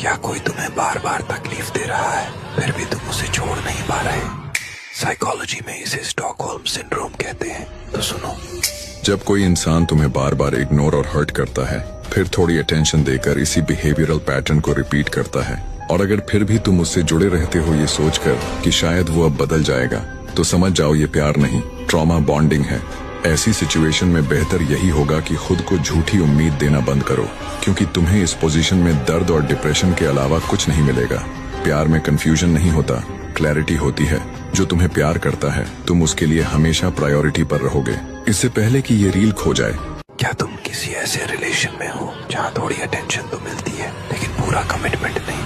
क्या कोई तुम्हें बार बार तकलीफ दे रहा है फिर भी तुम उसे छोड़ नहीं पा रहे? साइकोलॉजी में इसे स्टॉकहोल्म सिंड्रोम कहते हैं। तो सुनो, जब कोई इंसान तुम्हें बार बार इग्नोर और हर्ट करता है, फिर थोड़ी अटेंशन देकर इसी बिहेवियरल पैटर्न को रिपीट करता है, और अगर फिर भी तुम उससे जुड़े रहते हो ये सोचकर कि शायद वो अब बदल जाएगा, तो समझ जाओ ये प्यार नहीं, ट्रॉमा बॉन्डिंग है। ऐसी सिचुएशन में बेहतर यही होगा कि खुद को झूठी उम्मीद देना बंद करो, क्योंकि तुम्हें इस पोजीशन में दर्द और डिप्रेशन के अलावा कुछ नहीं मिलेगा। प्यार में कंफ्यूजन नहीं होता, क्लैरिटी होती है। जो तुम्हें प्यार करता है, तुम उसके लिए हमेशा प्रायोरिटी पर रहोगे। इससे पहले कि ये रील खो जाए, क्या तुम किसी ऐसे रिलेशन में हो जहाँ थोड़ी अटेंशन तो मिलती है लेकिन पूरा कमिटमेंट नहीं?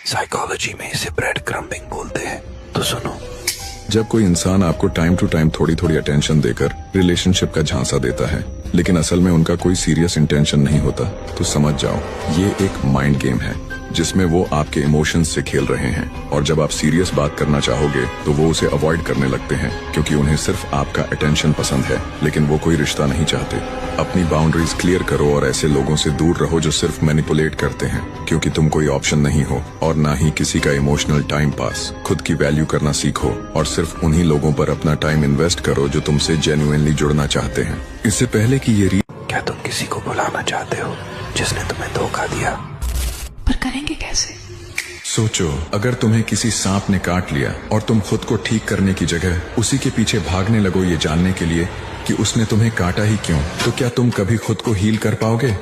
साइकोलॉजी में इसे ब्रेड क्रम्बिंग बोलते हैं। तो सुनो, जब कोई इंसान आपको टाइम टू टाइम थोड़ी थोड़ी अटेंशन देकर रिलेशनशिप का झांसा देता है, लेकिन असल में उनका कोई सीरियस इंटेंशन नहीं होता, तो समझ जाओ ये एक माइंड गेम है जिसमें वो आपके इमोशंस से खेल रहे हैं। और जब आप सीरियस बात करना चाहोगे तो वो उसे अवॉइड करने लगते हैं, क्योंकि उन्हें सिर्फ आपका अटेंशन पसंद है, लेकिन वो कोई रिश्ता नहीं चाहते। अपनी बाउंड्रीज क्लियर करो और ऐसे लोगों से दूर रहो जो सिर्फ मैनिपुलेट करते हैं, क्योंकि तुम कोई ऑप्शन नहीं हो और ना ही किसी का इमोशनल टाइम पास। खुद की वैल्यू करना सीखो और सिर्फ उन्हीं लोगों पर अपना टाइम इन्वेस्ट करो जो तुमसे जेन्युइनली जुड़ना चाहते हैं। इससे पहले कि ये क्या तुम किसी को बुलाना चाहते हो जिसने तुम्हें धोखा दिया? पर करेंगे कैसे? सोचो, अगर तुम्हें किसी सांप ने काट लिया और तुम खुद को ठीक करने की जगह उसी के पीछे भागने लगो ये जानने के लिए कि उसने तुम्हें काटा ही क्यों, तो क्या तुम कभी खुद को हील कर पाओगे?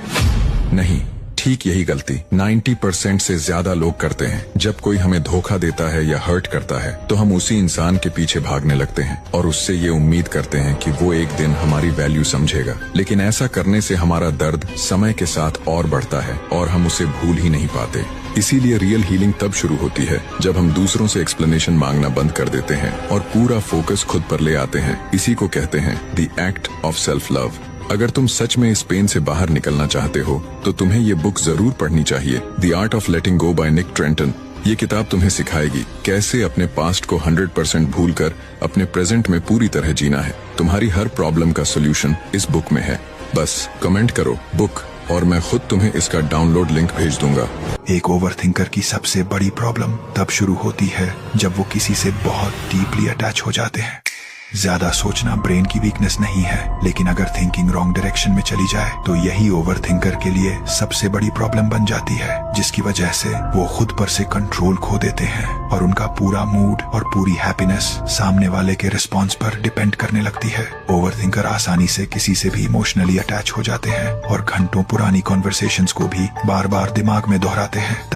नहीं। ठीक यही गलती 90% से ज्यादा लोग करते हैं। जब कोई हमें धोखा देता है या हर्ट करता है तो हम उसी इंसान के पीछे भागने लगते हैं और उससे ये उम्मीद करते हैं कि वो एक दिन हमारी वैल्यू समझेगा। लेकिन ऐसा करने से हमारा दर्द समय के साथ और बढ़ता है और हम उसे भूल ही नहीं पाते। इसीलिए रियल हीलिंग तब शुरू होती है जब हम दूसरों से एक्सप्लेनेशन मांगना बंद कर देते हैं और पूरा फोकस खुद पर ले आते हैं। इसी को कहते हैं the act of self love. अगर तुम सच में इस पेन से बाहर निकलना चाहते हो तो तुम्हें ये बुक जरूर पढ़नी चाहिए, the art of letting go by Nick Trenton. ये किताब तुम्हें सिखाएगी कैसे अपने पास्ट को 100% भूलकर अपने प्रेजेंट में पूरी तरह जीना है। तुम्हारी हर प्रॉब्लम का सोल्यूशन इस बुक में है। बस कमेंट करो बुक और मैं खुद तुम्हें इसका डाउनलोड लिंक भेज दूंगा। एक ओवरथिंकर की सबसे बड़ी प्रॉब्लम तब शुरू होती है जब वो किसी से बहुत डीपली अटैच हो जाते हैं। ज्यादा सोचना ब्रेन की वीकनेस नहीं है, लेकिन अगर थिंकिंग रॉन्ग डायरेक्शन में चली जाए तो यही ओवरथिंकर के लिए सबसे बड़ी प्रॉब्लम बन जाती है, जिसकी वजह से वो खुद पर से कंट्रोल खो देते हैं और उनका पूरा मूड और पूरी हैप्पीनेस सामने वाले के रिस्पॉन्स पर डिपेंड करने लगती है। ओवरथिंकर आसानी से किसी से भी इमोशनली अटैच हो जाते हैं और घंटों पुरानी कॉन्वर्सेशंस को भी बार बार दिमाग में दोहराते हैं।